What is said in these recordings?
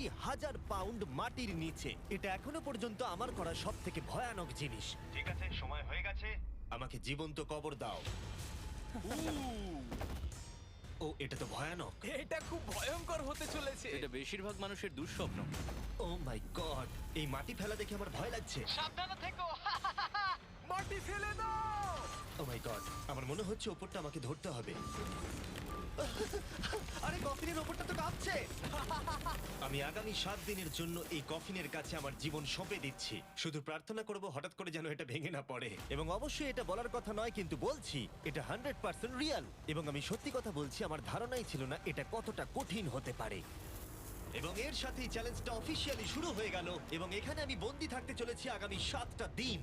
20,000 pound মাটির নিচে। এটা এখনো পর্যন্ত আমার করা সব থেকে ভয়ানক জিনিস। ঠিক আছে, সময় হয়ে গেছে, আমাকে জীবন্ত কবর দাও। ও, এটা তো ভয়ানক। এটা খুব ভয়ঙ্কর হতে চলেছে। এটা বেশিরভাগ মানুষের দুঃস্বপ্ন। ও মাই গড, এই মাটি ফেলা দেখে আমার ভয় লাগছে। সাবধানে থেকো। মাটি ফেলে দাও। ও মাই গড, আমার মনে হচ্ছে ওপরটা আমাকে ধরতে হবে। আরে কফিনের ওপরটা তো কাঁপছে। আমি আগামী 7 দিনের জন্য এই কফিনের কাছে আমার জীবন সঁপে দিচ্ছি। শুধু প্রার্থনা করব হঠাৎ করে যেন এটা ভেঙে না পড়ে। এবং অবশ্যই এটা বলার কথা নয়, কিন্তু বলছি এটা 100% রিয়েল। এবং আমি সত্যি কথা বলছি, আমার ধারণাই ছিল না এটা কতটা কঠিন হতে পারে। এবং এর সাথেই চ্যালেঞ্জটা অফিসিয়ালি শুরু হয়ে গেল। এবং এখানে আমি বন্দি থাকতে চলেছি আগামী 7টা দিন।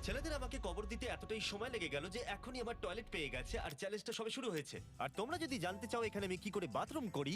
ছেলেদের আমাকে কবর দিতে এতটাই সময় লেগে গেল যে এখনই আমার টয়লেট পেয়ে গেছে, আর চ্যালেঞ্জটা সবে শুরু হয়েছে। আর তোমরা যদি জানতে চাও এখানে আমি কি করে বাথরুম করি,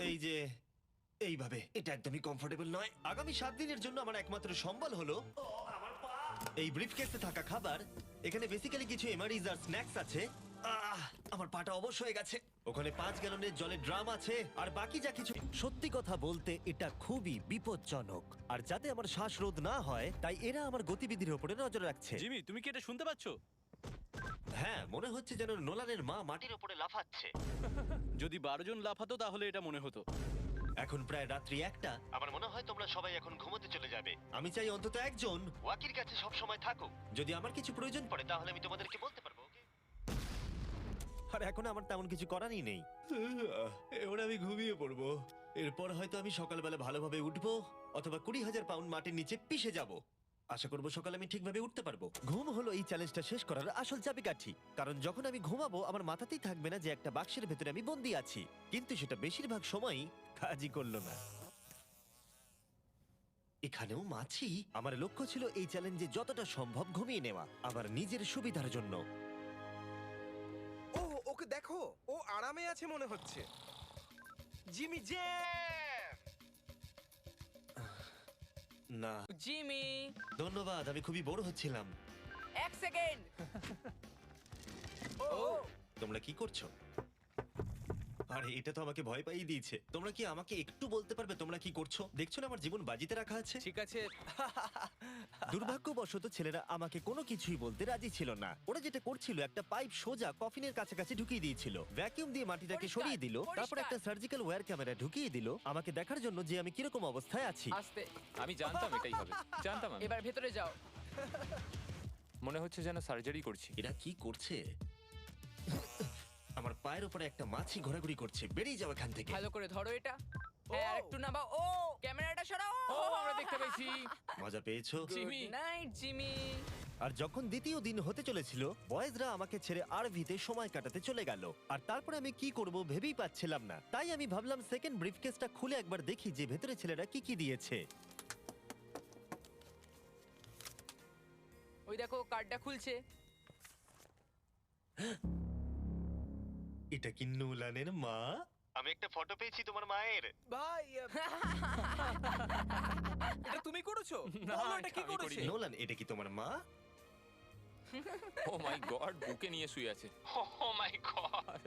এই যে এইভাবে, এটা একদমই কমফোর্টেবল নয়। আগামী 7 দিনের জন্য আমার একমাত্র সম্বল হলো এই ব্রিফকেসে থাকা খাবার। এখানে বেসিক্যালি কিছু এমারিজ আর স্ন্যাক্স আছে। আমার পাটা অবশ হয়ে গেছে। ওখানে 5 গ্যালনের জলের ড্রাম আছে, আর বাকি যা কিছু। সত্যি কথা বলতে এটা খুবই বিপজ্জনক, আর যাতে আমার শ্বাসরোধ না হয় তাই এরা আমার গতিবিধির উপরে নজর রাখছে। জিমি, তুমি কি এটা শুনতে পাচ্ছো? হ্যাঁ, মনে হচ্ছে যেন নোলানের মা মাটির উপরে লাফাচ্ছে। যদি 12 জন লাফাতো তাহলে এটা মনে হতো। এখন প্রায় রাত্রি 1টা। আমার মনে হয় তোমরা সবাই এখন ঘুমোতে চলে যাবে। আমি চাই অন্তত একজন ওয়াকির কাছে সব সময় থাকুক। যদি আমার কিছু প্রয়োজন পড়ে তাহলে আমি তোমাদেরকে বলতে পারবো, ওকে? আর এখন আমার তেমন কিছু করারই নেই। এবার আমি ঘুমিয়ে পড়বো। এরপর হয়তো আমি সকালবেলা ভালোভাবে উঠবো, অথবা 20,000 পাউন্ড মাটির নিচে পিষে যাব। আশা করবো সকালে আমি ঠিকভাবে উঠতে পারবো। ঘুম হলো এই চ্যালেঞ্জটা শেষ করার আসল চাবিকাঠি। কারণ যখন আমি ঘুমাবো আমার মাথাতেই থাকবে না যে একটা বাক্সের ভেতরে আমি বন্দি আছি। কিন্তু সেটা বেশিরভাগ সময়ই কাজই করলো না। এখানেও মাছি। আমার লক্ষ্য ছিল এই চ্যালেঞ্জে যতটা সম্ভব ঘুমিয়ে নেওয়া, আমার নিজের সুবিধার জন্য। ও, ওকে দেখো, ও আরামে আছে মনে হচ্ছে। Jimmy J. না, জিমি, ধন্যবাদ, আমি খুবই বোর হচ্ছিলাম। 1 সেকেন্ড। ও, তোমরা কি করছো? আরে এটা তো আমাকে ভয় পাইয়ে দিয়েছে। তোমরা কি আমাকে একটু বলতে পারবে তোমরা কি করছো? দেখছো না আমার জীবন বাজিতে রাখা আছে। ঠিক আছে। দুর্ভাগ্যবশত ছেলেরা আমাকে কোনো কিছুই বলতে রাজি ছিল না। ওরা যেটা করছিল, একটা পাইপ সোজা কফিনের কাছাকাছি ঢুকিয়ে দিয়েছিল, ভ্যাকিউম দিয়ে মাটিটাকে পরিষ্কার, সরিয়ে দিল, তারপর পরিষ্কার। একটা সার্জিক্যাল ওয়্যার ক্যামেরা ঢুকিয়ে দিল আমাকে দেখার জন্য যে আমি কিরকম অবস্থায় আছি। আস্তে, আমি জানতাম এটাই হবে, জানতাম আমি। এবার ভেতরে যাও। মনে হচ্ছে যেন সার্জারি করছি। এরা কি করছে? আমার পায়ের উপরে একটা মাছি ঘোরাঘুরি করছে। বেরিয়ে যাও এখান থেকে। ভালো করে ধরো এটা। হ্যাঁ, আরেকটু নামাও। ও, ক্যামেরাটা সরাও। ও, আমরা দেখতে পেয়েছি। মজা পেয়েছো? জিমি। Good night Jimmy. আর যখন দ্বিতীয় দিন হতে চলেছিল, বয়েজরা আমাকে ছেড়ে আরভিতে সময় কাটাতে চলে গেল। আর তারপরে আমি কি করব ভেবেই পাচ্ছিলাম না। তাই আমি ভাবলাম সেকেন্ড ব্রিফকেসটা খুলে একবার দেখি যে ভেতরে ছেলেরা কি কি দিয়েছে। ওই দেখো, কার্ডটা খুলছে। এটা কি নোলানের মা? আমি একটা ফটো পেয়েছি তোমার মায়ের। ভাই, এটা তুমি করেছো? না, বলো, এটা কি এটা আমি করেছে? করিনি। নোলান, এটা কি তোমার মা? ও মাই গড, বুকে নিয়ে শুয়ে আছে। ও মাই গড।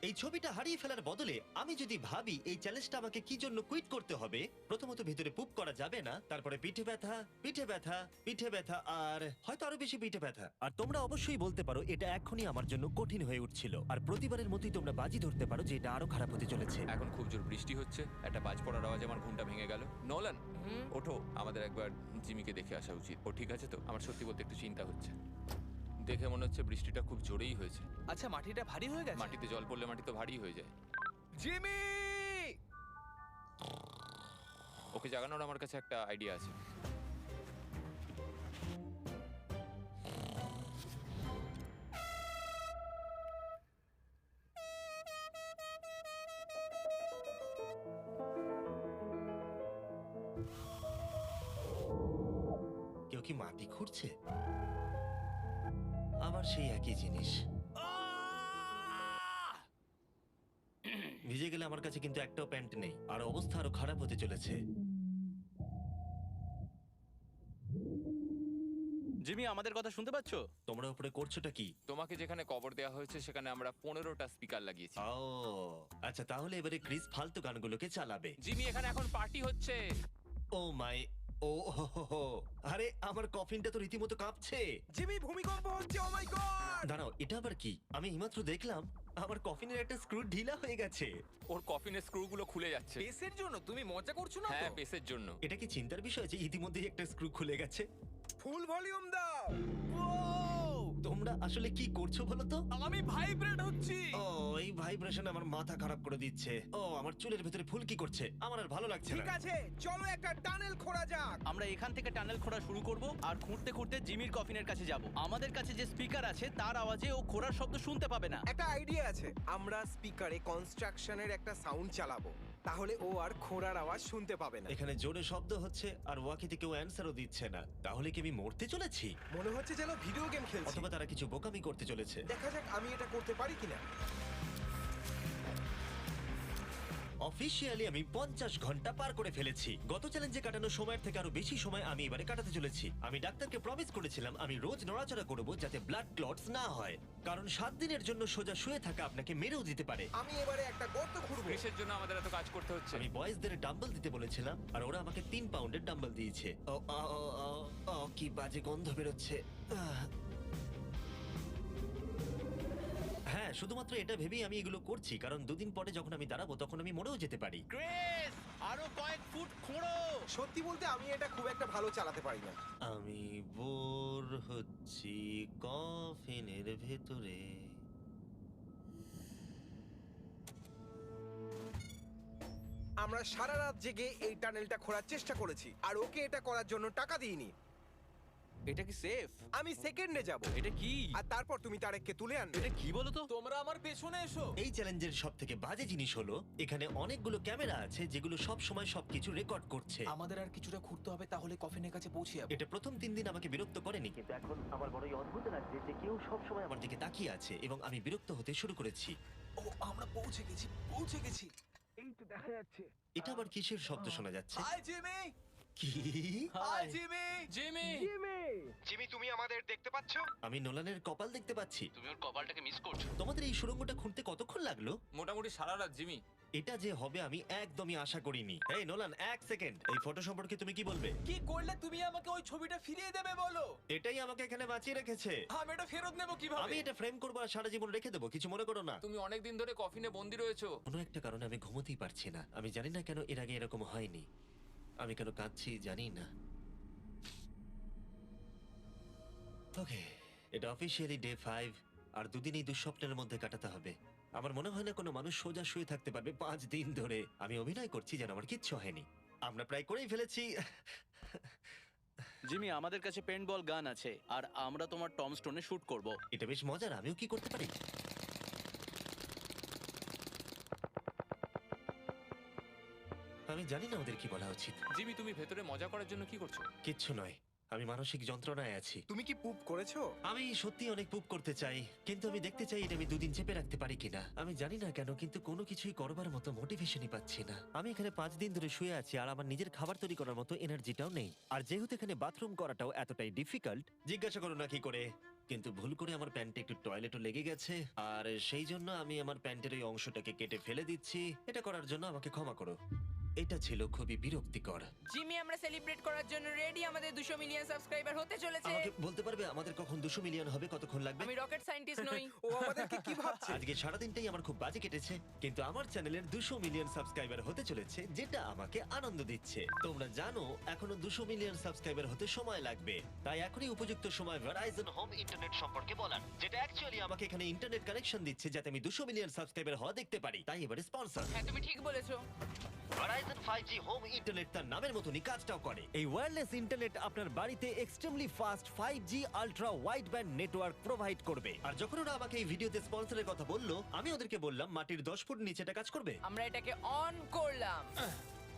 এই ছবিটা হারিয়ে ফেলার বদলে আমি যদি ভাবি এই চ্যালেঞ্জটা আমাকে কি জন্য কুইট করতে হবে, প্রথমত ভেতরে পুপ করা যাবে না, তারপরে পিঠে ব্যথা, পিঠে ব্যথা, পিঠে ব্যথা, আর হয়তো আরো বেশি পিঠে ব্যথা। আর তোমরা অবশ্যই বলতে পারো এটা এখনই আমার জন্য কঠিন হয়ে উঠছিল, আর প্রতিবারের মতোই তোমরা বাজি ধরতে পারো যে এটা আরো খারাপ হতে চলেছে। এখন খুব জোর বৃষ্টি হচ্ছে, একটা বাজ পড়ার আওয়াজে আমার ঘুমটা ভেঙে গেল। নোলান, ওঠো, আমাদের একবার জিমিকে দেখে আসা উচিত। ও ঠিক আছে তো? আমার সত্যি বলতে একটু চিন্তা হচ্ছে। দেখে মনে হচ্ছে বৃষ্টিটা খুব জোরেই হয়েছে। আচ্ছা, মাটিটা ভারী হয়ে গেছে। মাটিতে জল পড়লে মাটি তো ভারী হয়ে যায়। জিমি! ওকে জাগানোর আমার কাছে একটা আইডিয়া আছে। কেউ কি মাটি খুঁড়ছে? আবার সেই একই জিনিস। ভিজে গেলে আমার কাছে কিন্তু একটাও প্যান্ট নেই, আর অবস্থা আরো খারাপ হতে চলেছে। জিমি আমাদের কথা শুনতে পাচ্ছো? তোমরা উপরে করছোটা কি? তোমাকে যেখানে কবর দেওয়া হয়েছে সেখানে আমরা 15টা স্পিকার লাগিয়েছি। ও আচ্ছা, তাহলে এবারে ক্রিস ফালতু গানগুলোকে চালাবে। জিমি, এখানে এখন পার্টি হচ্ছে। ও মাই, ও হো হো হো। আরে আমার কফিনটা তো রীতিমতো কাঁপছে। জিমি, ভূমিকম্প হচ্ছে, ও মাই গড! দাঁড়াও, এটা আবার কি? আমি এইমাত্র দেখলাম আমার কফিনের একটা স্ক্রু ঢিলা হয়ে গেছে। ওর কফিনের স্ক্রুগুলো খুলে যাচ্ছে। পেসের জন্য তুমি মজা করছো না হ্যাঁ, তো? পেসের জন্য। এটা কি চিন্তার বিষয় যে ইতিমধ্যেই একটা স্ক্রু খুলে গেছে? ফুল ভলিউম দাও। তোমরা আসলে কি করছো বলো তো? আমি ভাইব্রেট হচ্ছি। ও, এই ভাইব্রেশন আমার মাথা খারাপ করে দিচ্ছে। ও, আমার চুলের ভেতরে ফুল কি করছে? আমার আর ভালো লাগছে ঠিক না। আছে, চলো একটা টানেল খোঁড়া যাক। আমরা এখান থেকে টানেল খোঁড়া শুরু করব আর খুঁড়তে খুঁড়তে জিমির কফিনের কাছে যাব। আমাদের কাছে যে স্পিকার আছে তার আওয়াজে ও খোঁড়ার শব্দ শুনতে পাবে না। একটা আইডিয়া আছে, আমরা স্পিকারে কনস্ট্রাকশনের একটা সাউন্ড চালাবো, তাহলে ও আর খোঁড়ার আওয়াজ শুনতে পাবে না। এখানে জোরে শব্দ হচ্ছে আর ওয়াকিতে কেউ অ্যান্সারও দিচ্ছে না। তাহলে কি আমি মরতে চলেছি? মনে হচ্ছে যেন ভিডিও গেম খেলছি। অথবা তারা কিছু বোকামি করতে চলেছে। দেখা যাক আমি এটা করতে পারি কিনা। অফিসিয়ালি আমি 50 ঘন্টা পার করে ফেলেছি। গত চ্যালেঞ্জে কাটানো সময়ের থেকে আরো বেশি সময় আমি এবারে কাটাতে চলেছি। আমি ডাক্তারকে প্রমিস করেছিলাম আমি রোজ নড়াচড়া করব যাতে ব্লাড ক্লটস না হয়, কারণ 7 দিনের জন্য সোজা শুয়ে থাকা আপনাকে মেরেও দিতে পারে। আমি এবারে একটা গর্ত খুঁড়বো। ক্রিসের জন্য আমাদের এত কাজ করতে হচ্ছে। আমি বয়েজদের ডাম্বল দিতে বলেছিলাম আর ওরা আমাকে 3 পাউন্ডের ডাম্বল দিয়েছে। ও ও, ও, ও, ও, কি বাজে গন্ধ বেরোচ্ছে। হ্যাঁ, শুধুমাত্র এটা ভেবেই আমি এগুলো করছি, কারণ 2 দিন পরে যখন আমি দাঁড়াবো তখন আমি মরেও যেতে পারি। ক্রিস, আরো কয়েক ফুট খোঁড়ো। সত্যি বলতে আমি এটা খুব একটা ভালো চালাতে পারি না। আমি বোর হচ্ছি কফিনের ভেতরে। আমরা সারা রাত জেগে এই টানেলটা খোঁড়ার চেষ্টা করেছি, আর ওকে এটা করার জন্য টাকা দিইনি। এটা কি সেফ? আমি সেকেন্ডে যাব, এটা কি? আর তারপর তুমি তারেককে তুলে আনবে। এটা কি বলো তো? তোমরা আমার পেছনে এসো। এই চ্যালেঞ্জের সব থেকে বাজে জিনিস হলো এখানে অনেকগুলো ক্যামেরা আছে যেগুলো সব সময় সবকিছু রেকর্ড করছে। আমাদের আর কিছুটা ঘুরতে হবে, তাহলে কফিনের কাছে পৌঁছে যাবো। এটা প্রথম 3 দিন আমাকে বিরক্ত করেনি, কিন্তু এখন আমার বড়ই অদ্ভুত লাগছে যে কেউ সব সময় আমার দিকে তাকিয়ে আছে এবং আমি বিরক্ত হতে শুরু করেছি। ও, আমরা পৌঁছে গেছি, পৌঁছে গেছি। এই তো দেখা যাচ্ছে। এটা আবার কিসের শব্দ শোনা যাচ্ছে? হাই জিমি, কি? Hi Jimmy. জিমি, জিমি, তুমি আমাদের দেখতে পাচ্ছো? আমি নোলানের কপাল দেখতে পাচ্ছি। তুমি ওর কপালটাকে মিস করছো। তোমাদের এই সুড়ঙ্গটা খুঁড়তে কতক্ষণ লাগলো? মোটামুটি সারা রাত। জিমি, এটা যে হবে আমি একদমই আশা করিনি। এই নোলান, 1 সেকেন্ড, এই ফটো সম্পর্কে তুমি কি বলবে? কি করলে তুমি আমাকে ওই ছবিটা ফিরিয়ে দেবে বলো? এটাই আমাকে এখানে বাঁচিয়ে রেখেছে। আমি এটা ফেরত নেব কিভাবে? আমি এটা ফ্রেম করবো আর সারা জীবন রেখে দেবো, কিছু মনে করো না। তুমি অনেকদিন ধরে কফিনে বন্দি রয়েছো। কোনো একটা কারণে আমি ঘুমোতেই পারছি না। আমি জানি না কেন এর আগে এরকম হয়নি। আমি কেন কাঁদছি জানি না। ওকে, এটা অফিসিয়ালি ডে 5 আর 2 দিন এই দুঃস্বপ্নের মধ্যে কাটাতে হবে। আমার মনে হয় না কোনো মানুষ সোজা শুয়ে থাকতে পারবে 5 দিন ধরে। আমি অভিনয় করছি যেন আমার কিচ্ছু হয়নি। আমরা প্রায় করেই ফেলেছি। জিমি, আমাদের কাছে পেন্টবল গান আছে আর আমরা তোমার টম স্টোনে শুট করব। এটা বেশ মজার, আমিও কি করতে পারি? আমি জানি না ওদের কি বলা উচিত। জিমি, তুমি ভেতরে মজা করার জন্য কি করছো? কিচ্ছু নয়, আমি মানসিক যন্ত্রণায় আছি। তুমি কি পুপ করেছো? আমি সত্যি অনেক পুপ করতে চাই, কিন্তু আমি দেখতে চাই এটা আমি 2 দিন চেপে রাখতে পারি কিনা। আমি জানি না কেন, কিন্তু কোনো কিছুই করবার মতো মোটিভেশনই পাচ্ছি না। আমি এখানে 5 দিন ধরে শুয়ে আছি আর আমার নিজের খাবার তৈরি করার মতো এনার্জিটাও নেই। আর যেহেতু এখানে বাথরুম করাটাও এতটাই ডিফিকাল্ট, জিজ্ঞাসা করো না কি করে, কিন্তু ভুল করে আমার প্যান্টে একটু টয়লেটও লেগে গেছে আর সেই জন্য আমি আমার প্যান্টের ওই অংশটাকে কেটে ফেলে দিচ্ছি। এটা করার জন্য আমাকে ক্ষমা করো। এটা ছিল খুবই বিরক্তিকর। জিমি, আমরা সেলিব্রেট করার জন্য রেডি। আমাদের 200 মিলিয়ন সাবস্ক্রাইবার হতে চলেছে। আমাকে বলতে পারবে আমাদের কখন 200 মিলিয়ন হবে, কতক্ষণ লাগবে? আমি রকেট সায়েন্টিস্ট নই। ও আমাদেরকে কি ভাবছে? আজকে সারাদিনটাই আমার খুব বাজে কেটেছে, কিন্তু আমার চ্যানেলের 200 মিলিয়ন সাবস্ক্রাইবার হতে চলেছে, যেটা আমাকে আনন্দ দিচ্ছে। তোমরা জানো এখনো 200 মিলিয়ন সাবস্ক্রাইবার হতে সময় লাগবে, তাই এখনই উপযুক্ত সময় ভেরাইজন হোম ইন্টারনেট সম্পর্কে বলার, যেটা অ্যাকচুয়ালি আমাকে এখানে ইন্টারনেট কানেকশন দিচ্ছে যাতে আমি 200 মিলিয়ন সাবস্ক্রাইবার হওয়া দেখতে পারি। তাই এবারে স্পন্সর হ্যাঁ, তুমি ঠিক বলেছো। ভেরাইজন 5G হোম ইন্টারনেট তার নামের মতনই কাজটাও করে। এই ওয়্যারলেস ইন্টারনেট আপনার বাড়িতে extremely fast 5G ultra wide band network provide করবে। আর যখন ওরা আমাকে এই ভিডিওতে স্পন্সরের কথা বললো, আমি ওদেরকে বললাম মাটির 10 ফুট নিচে এটা কাজ করবে। আমরা এটাকে অন করলাম।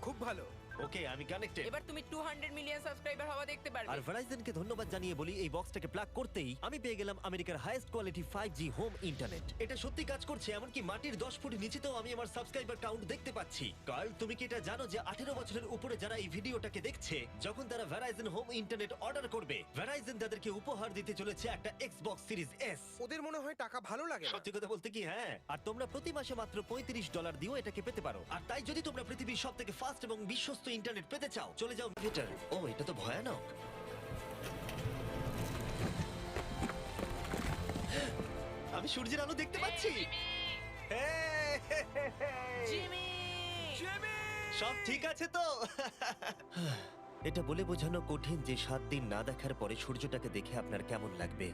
খুব ভালো। ওকে ওকে আমি কানেক্টেড। এবার তুমি 200 মিলিয়ন সাবস্ক্রাইবার হওয়া দেখতে আর পারবে। ভেরাইজনকে ধন্যবাদ জানিয়ে বলি, এই বক্সটাকে প্লাগ করতেই আমি পেয়ে গেলাম আমেরিকার highest quality 5G home internet. এটা সত্যি কাজ করছে, এমনকি মাটির 10 ফুট নিচেতেও আমি আমার সাবস্ক্রাইবার কাউন্ট দেখতে পাচ্ছি। কার্ল, তুমি কি এটা জানো যে 18 বছরের উপরে যারা এই ভিডিওটাকে দেখছে, যখন তারা ভেরাইজন হোম ইন্টারনেট অর্ডার করবে, ভেরাইজন তাদেরকে উপহার দিতে চলেছে একটা Xbox Series S। ওদের মনে হয় টাকা ভালো লাগে না। সত্যি কথা বলতে কি, হ্যাঁ। আর তোমরা প্রতি মাসে মাত্র $35 দিয়েও এটাকে পেতে পারো। আর তাই যদি তোমরা পৃথিবীর সবথেকে ফাস্ট এবং বিশ্বস্ত ইন্টারনেট পেতে চাও, চলে যাও মিটার। ও, এটা তো ভয়ানক। আমি সূর্যের আলো দেখতে পাচ্ছি। জিমি! সব ঠিক আছে তো? এটা বলে বোঝানো কঠিন যে 7 দিন না দেখার পরে সূর্যটাকে দেখে আপনার কেমন লাগবে।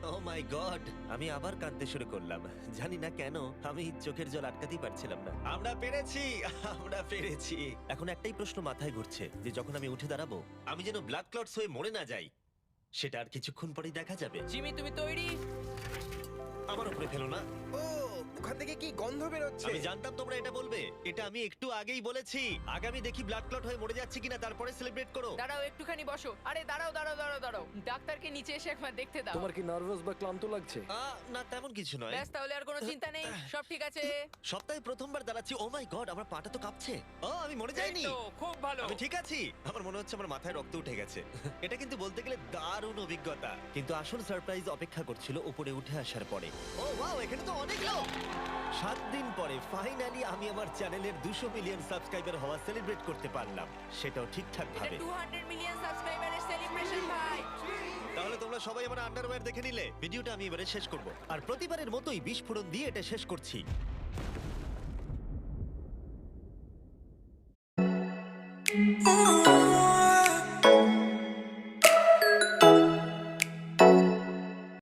ও মাই গড, আমি আবার কাঁদতে শুরু করলাম। জানি না কেন, আমি চোখের জল আটকাতেই পারছিলাম না। আমরা পেরেছি, আমরা পেরেছি। এখন একটাই প্রশ্ন মাথায় ঘুরছে, যে যখন আমি উঠে দাঁড়াবো, আমি যেন ব্লাড ক্লটস হয়ে মরে না যাই। সেটা আর কিছুক্ষণ পরেই দেখা যাবে। জিমি, তুমি তৈরি? আমার উপরে ফেলো না। ও, ওখান থেকে কি গন্ধ বেরোচ্ছে? আমি জানতাম তোমরা এটা বলবে। এটা আমি একটু আগেই বলেছি। আগামী দেখি ব্লাড ক্লট হয়ে মরে যাচ্ছে কিনা, তারপরে সেলিব্রেট করো। দাঁড়াও, একটুখানি বসো। আরে দাঁড়াও দাঁড়াও দাঁড়াও দাঁড়াও, ডাক্তারকে নিচে এসে একবার দেখতে দাও। তোমার কি নার্ভাস বা ক্লান্ত লাগছে? না, তেমন কিছু নয়। ব্যাস, তাহলে আর কোনো চিন্তা নেই, সব ঠিক আছে। সপ্তাহে প্রথমবার দাঁড়াচ্ছি। ও মাই গড, আমার পাটা তো কাঁপছে। ও, আমি মরে যাইনি। এই তো, খুব ভালো। আমি ঠিক আছি। আমার মনে হচ্ছে আমার মাথায় রক্ত উঠে গেছে। এটা কিন্তু বলতে গেলে দারুণ অভিজ্ঞতা। কিন্তু আসল সারপ্রাইজ অপেক্ষা করছিল উপরে উঠে আসার পরে। ও ওয়াও, এখানে তো অনেক লোক। 7 দিন পরে ফাইনালি আমি আমার চ্যানেলের 200 মিলিয়ন সাবস্ক্রাইবার হওয়া সেলিব্রেট করতে পারলাম, সেটাও ঠিকঠাক এটা ভাবে। 200 মিলিয়ন সাবস্ক্রাইবারের সেলিব্রেশন ভাই। তাহলে তোমরা সবাই আমার আন্ডারওয়্যার দেখে নিলে। ভিডিওটা আমি এবারে শেষ করব, আর প্রতিবারের মতোই বিস্ফোরণ দিয়ে এটা শেষ করছি। Oh